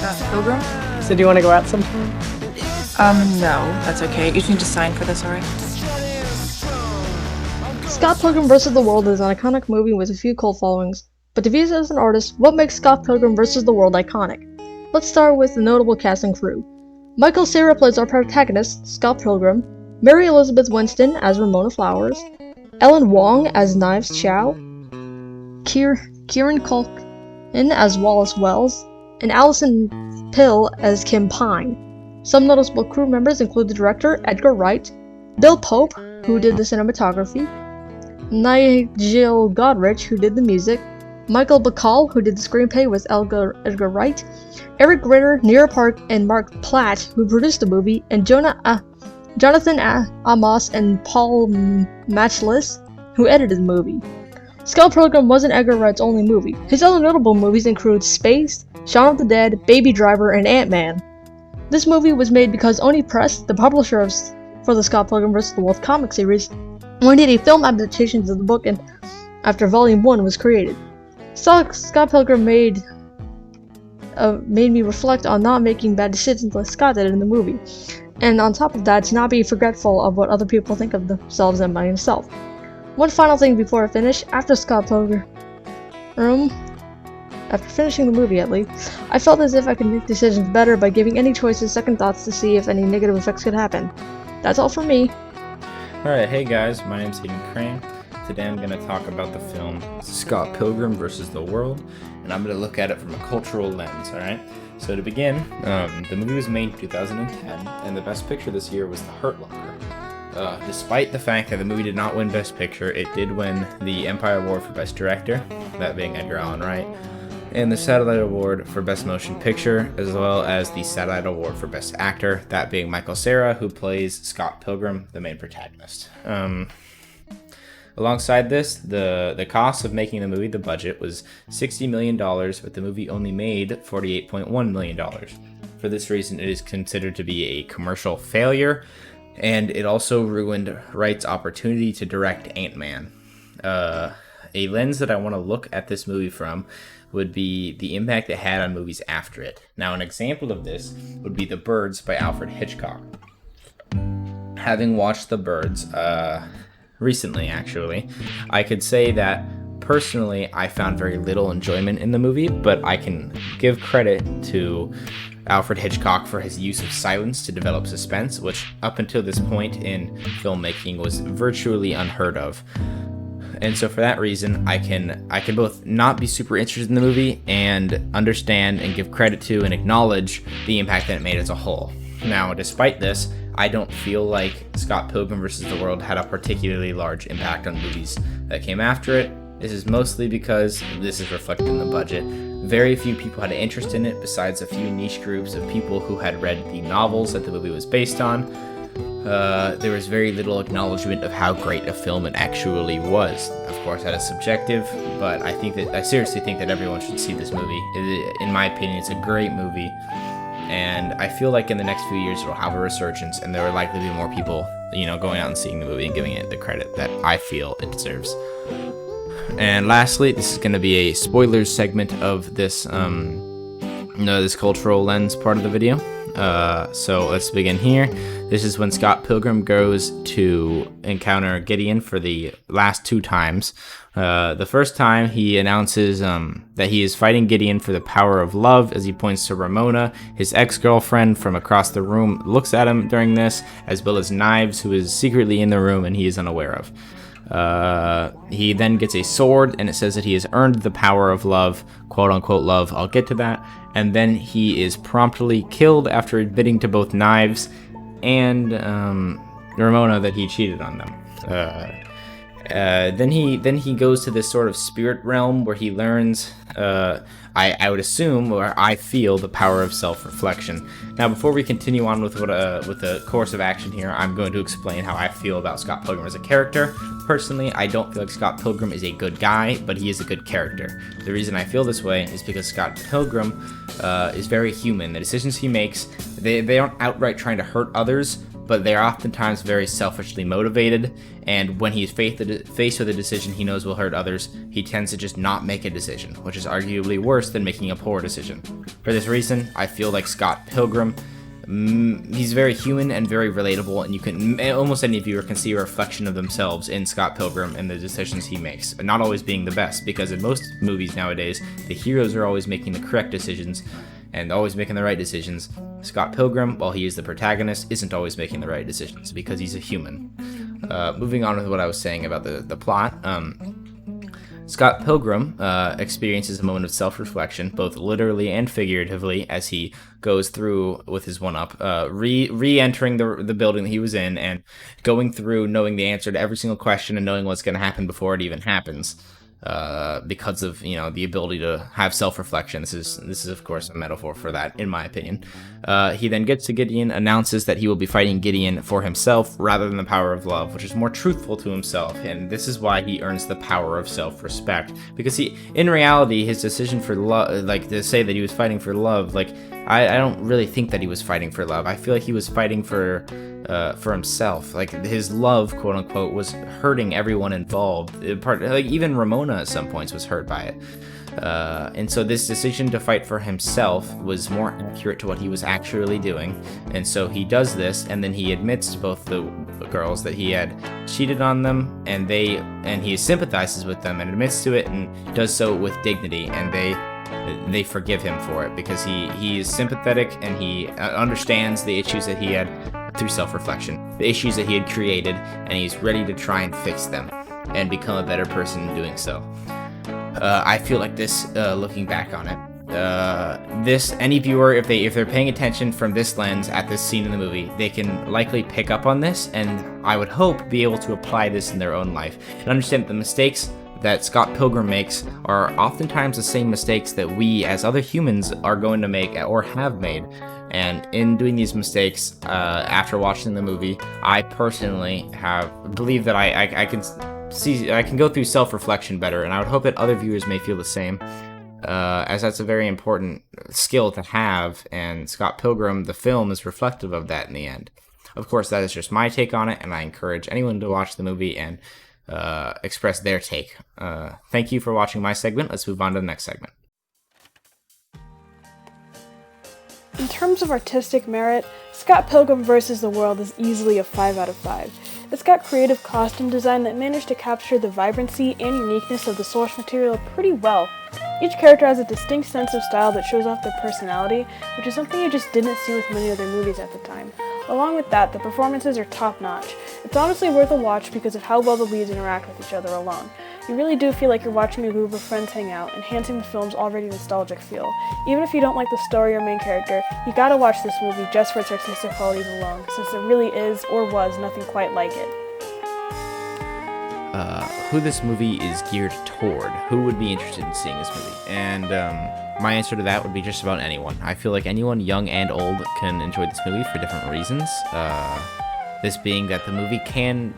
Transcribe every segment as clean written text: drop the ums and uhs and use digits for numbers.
Scott Pilgrim? So do you want to go out sometime? No, that's okay. You just need to sign for this, alright? Scott Pilgrim vs. the World is an iconic movie with a few cult followings. But to view it as an artist, what makes Scott Pilgrim vs. the World iconic? Let's start with the notable cast and crew. Michael Cera plays our protagonist, Scott Pilgrim, Mary Elizabeth Winston as Ramona Flowers, Ellen Wong as Knives Chow, Kieran Culkin as Wallace Wells, and Alison Pill as Kim Pine. Some noticeable crew members include the director, Edgar Wright, Bill Pope, who did the cinematography, Nigel Godrich, who did the music, Michael Bacall, who did the screenplay with Edgar Wright, Eric Ritter, Nira Park, and Mark Platt, who produced the movie, and Jonathan Amos and Paul Matchless, who edited the movie. Scott Pilgrim wasn't Edgar Wright's only movie. His other notable movies include Space, Shaun of the Dead, Baby Driver, and Ant-Man. This movie was made because Oni Press, the publisher for the Scott Pilgrim vs. the World comic series, wanted a film adaptation of the book and after Volume 1 was created. Scott Pilgrim made me reflect on not making bad decisions like Scott did in the movie, and on top of that, to not be forgetful of what other people think of themselves and myself. One final thing before I finish, after finishing the movie at least, I felt as if I could make decisions better by giving any choices second thoughts to see if any negative effects could happen. That's all from me. Alright, hey guys, my name's Aidan Crane. Today I'm going to talk about the film Scott Pilgrim vs. the World, and I'm going to look at it from a cultural lens, alright? So to begin, the movie was made in 2010, and the Best Picture this year was The Hurt Locker. Despite the fact that the movie did not win Best Picture, it did win the Empire Award for Best Director, that being Edgar Allan Wright, and the Satellite Award for Best Motion Picture, as well as the Satellite Award for Best Actor, that being Michael Cera, who plays Scott Pilgrim, the main protagonist. Alongside this, the cost of making the movie, the budget, was $60 million, but the movie only made $48.1 million. For this reason, it is considered to be a commercial failure, and it also ruined Wright's opportunity to direct Ant-Man. A lens that I want to look at this movie from would be the impact it had on movies after it. Now, an example of this would be The Birds by Alfred Hitchcock. Having watched The Birds, recently actually, I could say that personally I found very little enjoyment in the movie, but I can give credit to Alfred Hitchcock for his use of silence to develop suspense, which up until this point in filmmaking was virtually unheard of. And so for that reason, I can both not be super interested in the movie and understand and give credit to and acknowledge the impact that it made as a whole. Now, despite this, I don't feel like Scott Pilgrim vs. the World had a particularly large impact on movies that came after it. This is mostly because this is reflected in the budget. Very few people had an interest in it besides a few niche groups of people who had read the novels that the movie was based on. There was very little acknowledgement of how great a film it actually was. Of course, that is subjective, but I seriously think that everyone should see this movie. In my opinion, it's a great movie. And I feel like in the next few years it'll have a resurgence, and there will likely be more people, going out and seeing the movie and giving it the credit that I feel it deserves. And lastly, this is going to be a spoilers segment of this, this cultural lens part of the video. So let's begin here. This is when Scott Pilgrim goes to encounter Gideon for the last two times. The first time he announces that he is fighting Gideon for the power of love as he points to Ramona. His ex-girlfriend from across the room looks at him during this, as well as Knives, who is secretly in the room and he is unaware of. He then gets a sword, and it says that he has earned the power of love, quote-unquote love. I'll get to that. And then he is promptly killed after admitting to both Knives and Ramona that he cheated on them. Then he goes to this sort of spirit realm where he learns, I would assume, or I feel, the power of self-reflection. Now, before we continue on with the course of action here, I'm going to explain how I feel about Scott Pilgrim as a character. Personally, I don't feel like Scott Pilgrim is a good guy, but he is a good character. The reason I feel this way is because Scott Pilgrim is very human. The decisions he makes, they aren't outright trying to hurt others, but they're oftentimes very selfishly motivated, and when he's faced with a decision he knows will hurt others, he tends to just not make a decision, which is arguably worse than making a poor decision. For this reason, I feel like Scott Pilgrim, he's very human and very relatable, and you can, almost any viewer can see a reflection of themselves in Scott Pilgrim and the decisions he makes, not always being the best, because in most movies nowadays, the heroes are always making the correct decisions and always making the right decisions. Scott Pilgrim, while he is the protagonist, isn't always making the right decisions because he's a human. Moving on with what I was saying about the plot, Scott Pilgrim experiences a moment of self-reflection, both literally and figuratively, as he goes through with his one-up, re-entering the building that he was in, and going through knowing the answer to every single question and knowing what's going to happen before it even happens. Because of the ability to have self-reflection. This is of course a metaphor for that, in my opinion. He then gets to Gideon, announces that he will be fighting Gideon for himself rather than the power of love, which is more truthful to himself, and this is why he earns the power of self-respect. Because in reality, his decision for love, like to say that he was fighting for love, like I don't really think that he was fighting for love. I feel like he was fighting for himself. Like his love, quote unquote, was hurting everyone involved. Like even Ramona at some points was hurt by it. And so this decision to fight for himself was more accurate to what he was actually doing. And so he does this, and then he admits to both the girls that he had cheated on them, and he sympathizes with them and admits to it and does so with dignity, and they forgive him for it because he is sympathetic and he understands the issues that he had through self-reflection, the issues that he had created, and he's ready to try and fix them and become a better person in doing so. I feel like this, looking back on it, any viewer, if they're paying attention from this lens at this scene in the movie, they can likely pick up on this, and I would hope be able to apply this in their own life and understand that the mistakes that Scott Pilgrim makes are oftentimes the same mistakes that we as other humans are going to make or have made. And in doing these mistakes, after watching the movie, I personally believe that I can go through self-reflection better, and I would hope that other viewers may feel the same, as that's a very important skill to have, and Scott Pilgrim, the film, is reflective of that in the end. Of course, that is just my take on it, and I encourage anyone to watch the movie and express their take. Thank you for watching my segment. Let's move on to the next segment. In terms of artistic merit, Scott Pilgrim vs. the World is easily a 5 out of 5. It's got creative costume design that managed to capture the vibrancy and uniqueness of the source material pretty well. Each character has a distinct sense of style that shows off their personality, which is something you just didn't see with many other movies at the time. Along with that, the performances are top-notch. It's honestly worth a watch because of how well the leads interact with each other alone. You really do feel like you're watching a group of friends hang out, enhancing the film's already nostalgic feel. Even if you don't like the story or main character, you gotta watch this movie just for its artistic qualities alone, since there really is, or was, nothing quite like it. Who this movie is geared toward, who would be interested in seeing this movie? And my answer to that would be just about anyone. I feel like anyone, young and old, can enjoy this movie for different reasons. This being that the movie can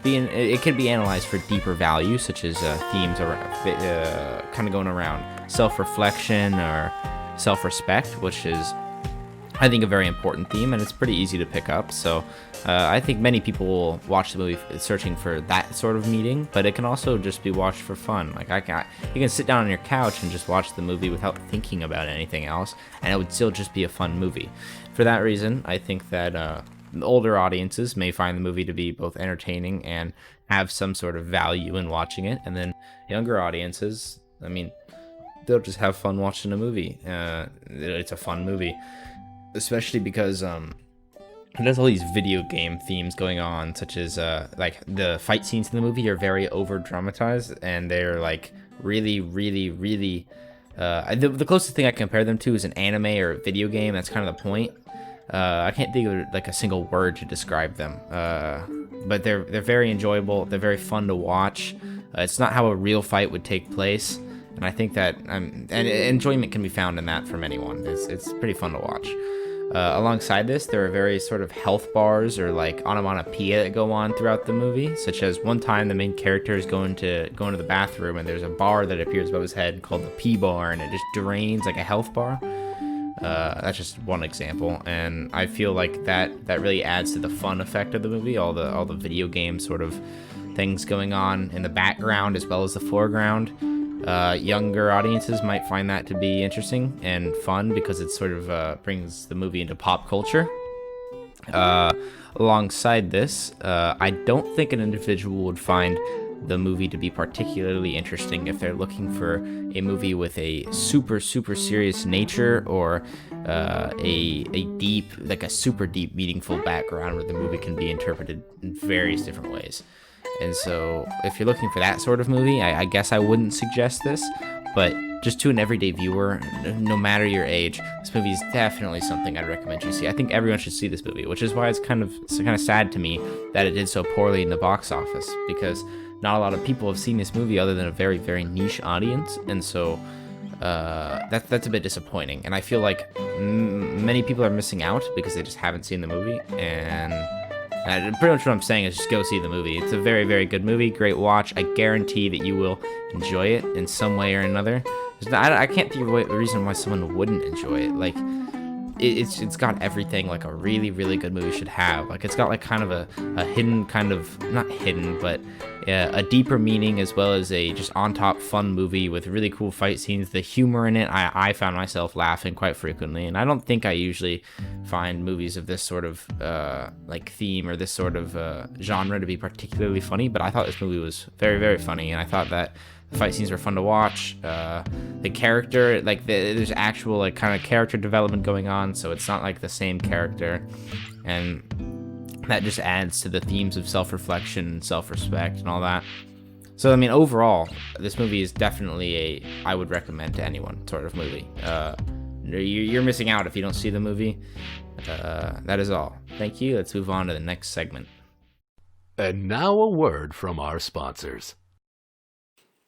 be analyzed for deeper value, such as themes around, kind of going around self-reflection or self-respect, which is, I think, a very important theme, and it's pretty easy to pick up. So I think many people will watch the movie searching for that sort of meaning, but it can also just be watched for fun. Like you can sit down on your couch and just watch the movie without thinking about anything else, and it would still just be a fun movie. For that reason, I think that older audiences may find the movie to be both entertaining and have some sort of value in watching it, and then younger audiences, I mean, they'll just have fun watching a movie. It's a fun movie, especially because there's all these video game themes going on, such as like the fight scenes in the movie are very over dramatized, and they're like really the closest thing I compare them to is an anime or a video game. That's kind of the point. I can't think of like a single word to describe them, but they're very enjoyable. They're very fun to watch. It's not how a real fight would take place, and I think that and enjoyment can be found in that from anyone. It's pretty fun to watch. Alongside this, there are various sort of health bars or like onomatopoeia that go on throughout the movie, such as one time the main character is going to the bathroom, and there's a bar that appears above his head called the P bar, and it just drains like a health bar. That's just one example, and I feel like that really adds to the fun effect of the movie. All the video game sort of things going on in the background as well as the foreground. Younger audiences might find that to be interesting and fun because it sort of brings the movie into pop culture. Alongside this, I don't think an individual would find the movie to be particularly interesting if they're looking for a movie with a super serious nature, or a deep, like a super deep meaningful background where the movie can be interpreted in various different ways. And so if you're looking for that sort of movie, I guess I wouldn't suggest this, but just to an everyday viewer, no matter your age, this movie is definitely something I'd recommend you see. I think everyone should see this movie, which is why it's kind of sad to me that it did so poorly in the box office, because not a lot of people have seen this movie other than a very, very niche audience, and so that's a bit disappointing. And I feel like many people are missing out because they just haven't seen the movie, and pretty much what I'm saying is just go see the movie. It's a very, very good movie, great watch. I guarantee that you will enjoy it in some way or another. I can't think of a reason why someone wouldn't enjoy it. Like, it's got everything like a really, really good movie should have. Like, it's got like kind of a hidden kind of, not hidden, but a deeper meaning, as well as a just on top fun movie with really cool fight scenes. The humor in it, I found myself laughing quite frequently, and I don't think I usually find movies of this sort of like theme or this sort of genre to be particularly funny, but I thought this movie was very, very funny, and I thought that the fight scenes were fun to watch. The character, like there's actual like kind of character development going on, so it's not like the same character, and that just adds to the themes of self-reflection and self-respect and all that. So I mean, overall, this movie is definitely I would recommend to anyone sort of movie. You're missing out if you don't see the movie. That is all. Thank you. Let's move on to the next segment. And now a word from our sponsors.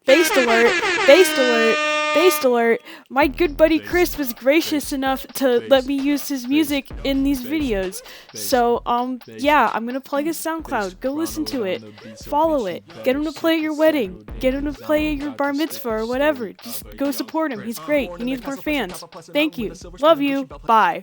Based alert! Based alert! Based alert! My good buddy Chris was gracious enough to let me use his music in these videos. So, yeah, I'm gonna plug his SoundCloud. Go listen to it. Follow it. Get him to play at your wedding. Get him to play at your bar mitzvah or whatever. Just go support him. He's great. He needs more fans. Thank you. Love you. Bye.